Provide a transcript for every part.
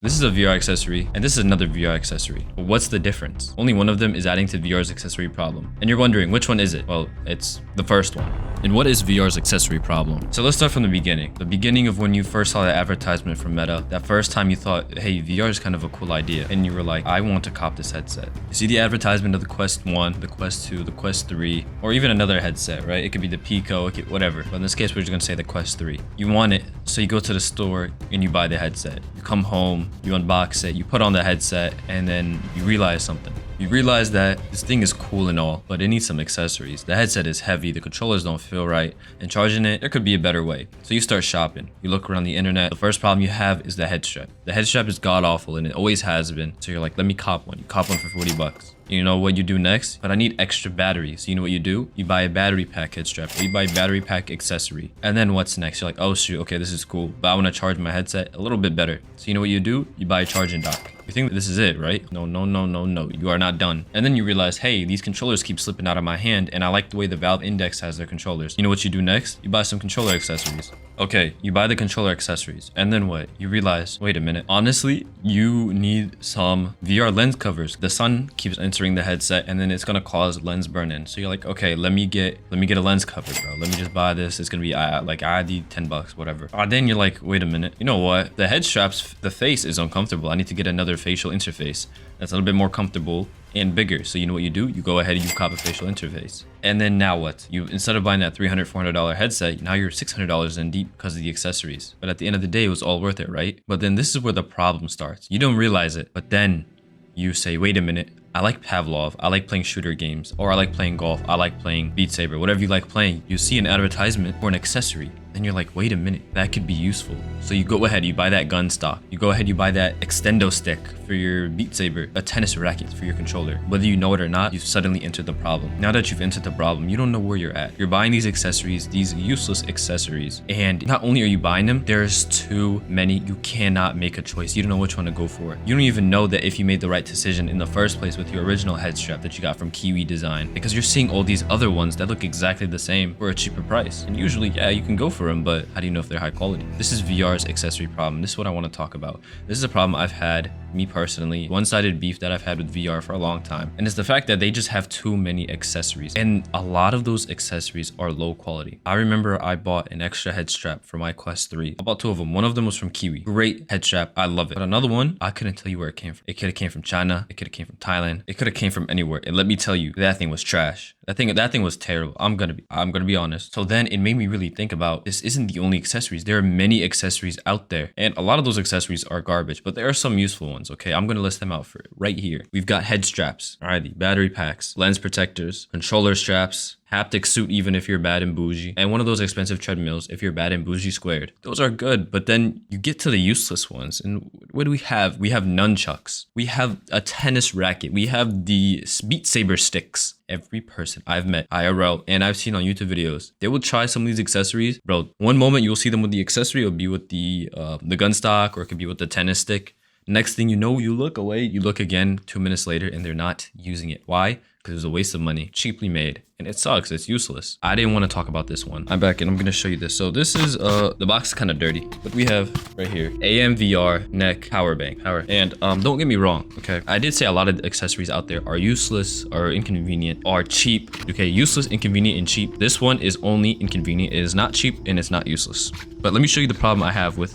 This is a VR accessory, and this is another VR accessory. But what's the difference? Only one of them is adding to VR's accessory problem. And you're wondering, which one is it? Well, it's the first one. And what is VR's accessory problem? So let's start from the beginning. The beginning of when you first saw that advertisement from Meta. That first time you thought, hey, VR is kind of a cool idea. And you were like, I want to cop this headset. You see the advertisement of the Quest 1, the Quest 2, the Quest 3, or even another headset, right? It could be the Pico, it could, whatever. But in this case, we're just gonna say the Quest 3. You want it, so you go to the store and you buy the headset. You come home, you unbox it, you put on the headset, and then you realize something. You realize that this thing is cool and all, but it needs some accessories. The headset is heavy, the controllers don't feel right, and charging it, there could be a better way. So you start shopping. You look around the internet. The first problem you have is the head strap. The head strap is god awful, and it always has been. So you're like, let me cop one. You cop one for 40 bucks. You know what you do next? But I need extra batteries. So you know what you do? You buy a battery pack head strap, or you buy a battery pack accessory. And then what's next? You're like, oh shoot, okay, this is cool, but I want to charge my headset a little bit better. So you know what you do? You buy a charging dock. You think this is it, right? No, no, no, no, no. You are not done. And then you realize, hey, these controllers keep slipping out of my hand, and I like the way the Valve Index has their controllers. You know what you do next? You buy some controller accessories. Okay, you buy the controller accessories, and then what? You realize, wait a minute. Honestly, you need some VR lens covers. The sun keeps entering the headset, and then it's gonna cause lens burn-in. So you're like, okay, let me get a lens cover, bro. Let me just buy this. It's gonna be like I need 10 bucks, whatever. Then you're like, wait a minute. You know what? The head straps, the face is uncomfortable. I need to get another facial interface that's a little bit more comfortable and bigger. So you know what you do? You go ahead and you cop a facial interface. And then now what? You, instead of buying that $300, $400 headset, now you're $600 in deep because of the accessories. But at the end of the day, it was all worth it, right? But then this is where the problem starts. You don't realize it, but then you say, wait a minute. I like Pavlov, I like playing shooter games, or I like playing golf, I like playing Beat Saber, whatever you like playing. You see an advertisement for an accessory, then you're like, wait a minute, that could be useful. So you go ahead, you buy that gun stock. You go ahead, you buy that extendo stick for your Beat Saber, a tennis racket for your controller. Whether you know it or not, you've suddenly entered the problem. Now that you've entered the problem, you don't know where you're at. You're buying these accessories, these useless accessories, and not only are you buying them, there's too many. You cannot make a choice. You don't know which one to go for. You don't even know that if you made the right decision in the first place with your original head strap that you got from Kiwi Design, because you're seeing all these other ones that look exactly the same for a cheaper price. And usually, yeah, you can go for them, but how do you know if they're high quality? This is VR's accessory problem. This is what I want to talk about. This is a problem I've had, me personally, one-sided beef that I've had with VR for a long time. And it's the fact that they just have too many accessories. And a lot of those accessories are low quality. I remember I bought an extra head strap for my Quest 3. I bought two of them. One of them was from Kiwi. Great head strap. I love it. But another one, I couldn't tell you where it came from. It could have came from China. It could have came from Thailand. It could have came from anywhere. And let me tell you, that thing was trash. That thing was terrible. I'm gonna be honest. So then it made me really think about, this isn't the only accessories. There are many accessories out there, and a lot of those accessories are garbage, but there are some useful ones. Okay, I'm gonna list them out for right here. We've got head straps, alrighty, battery packs, lens protectors, controller straps, haptic suit even if you're bad and bougie, and one of those expensive treadmills if you're bad and bougie squared. Those are good, but then you get to the useless ones, and what do we have? We have nunchucks. We have a tennis racket. We have the Beat Saber sticks. Every person I've met IRL and I've seen on YouTube videos, they will try some of these accessories. Bro, one moment you'll see them with the accessory, it'll be with the gun stock, or it could be with the tennis stick. Next thing you know, you look away, you look again 2 minutes later, and they're not using it. Why? Because it was a waste of money, cheaply made, and it sucks. It's useless. I didn't want to talk about this one. I'm back and I'm gonna show you this. So this is the box is kind of dirty, but we have right here AMVR neck power bank. And don't get me wrong, okay? I did say a lot of accessories out there are useless, or inconvenient, or cheap. Okay, useless, inconvenient, and cheap. This one is only inconvenient. It is not cheap and it's not useless. But let me show you the problem I have with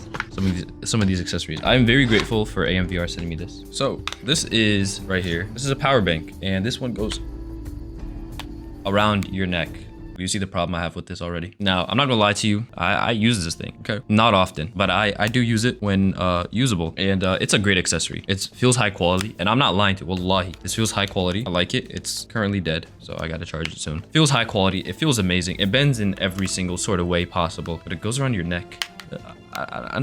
some of these accessories. I'm very grateful for AMVR sending me this. So this is right here. This is a power bank, and this one goes around your neck. You see the problem I have with this already. Now, I'm not gonna lie to you. I use this thing, okay? Not often, but I do use it when usable. And it's a great accessory. It feels high quality, and I'm not lying to you. Wallahi, this feels high quality. I like it. It's currently dead, so I gotta charge it soon. Feels high quality. It feels amazing. It bends in every single sort of way possible, but it goes around your neck. I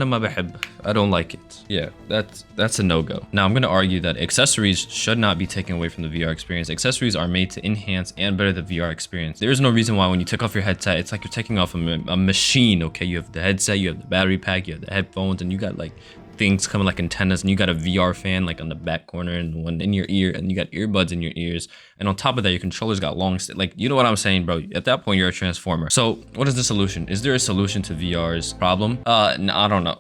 don't like it. Yeah, that's a no-go. Now, I'm gonna argue that accessories should not be taken away from the VR experience. Accessories are made to enhance and better the VR experience. There is no reason why when you take off your headset, it's like you're taking off a machine, okay? You have the headset, you have the battery pack, you have the headphones, and you got like things coming like antennas, and you got a VR fan like on the back corner and one in your ear, and you got earbuds in your ears, and on top of that your controller's got long like, you know what I'm saying, bro? At that point you're a transformer. So what is the solution? Is there a solution to VR's problem? No, I don't know.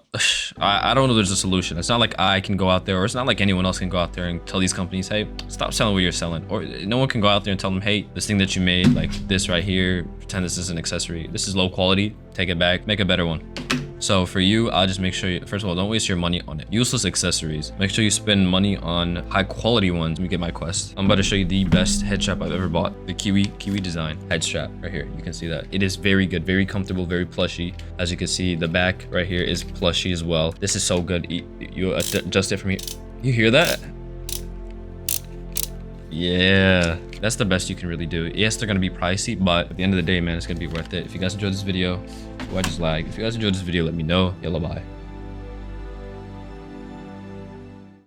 I don't know there's a solution. It's not like I can go out there, or it's not like anyone else can go out there and tell these companies, hey, stop selling what you're selling. Or no one can go out there and tell them, hey, this thing that you made, like this right here, pretend this is an accessory, this is low quality, take it back, make a better one. So for you, I'll just make sure you, first of all, don't waste your money on it. Useless accessories. Make sure you spend money on high quality ones. Let me get my Quest. I'm about to show you the best head strap I've ever bought. The Kiwi design head strap right here. You can see that. It is very good, very comfortable, very plushy. As you can see, the back right here is plushy as well. This is so good. You adjust it from here. You hear that? Yeah, that's the best you can really do. Yes, they're gonna be pricey, but at the end of the day, man, it's gonna be worth it. If you guys enjoyed this video, why just lag? If you guys enjoyed this video, let me know. Yellow bye.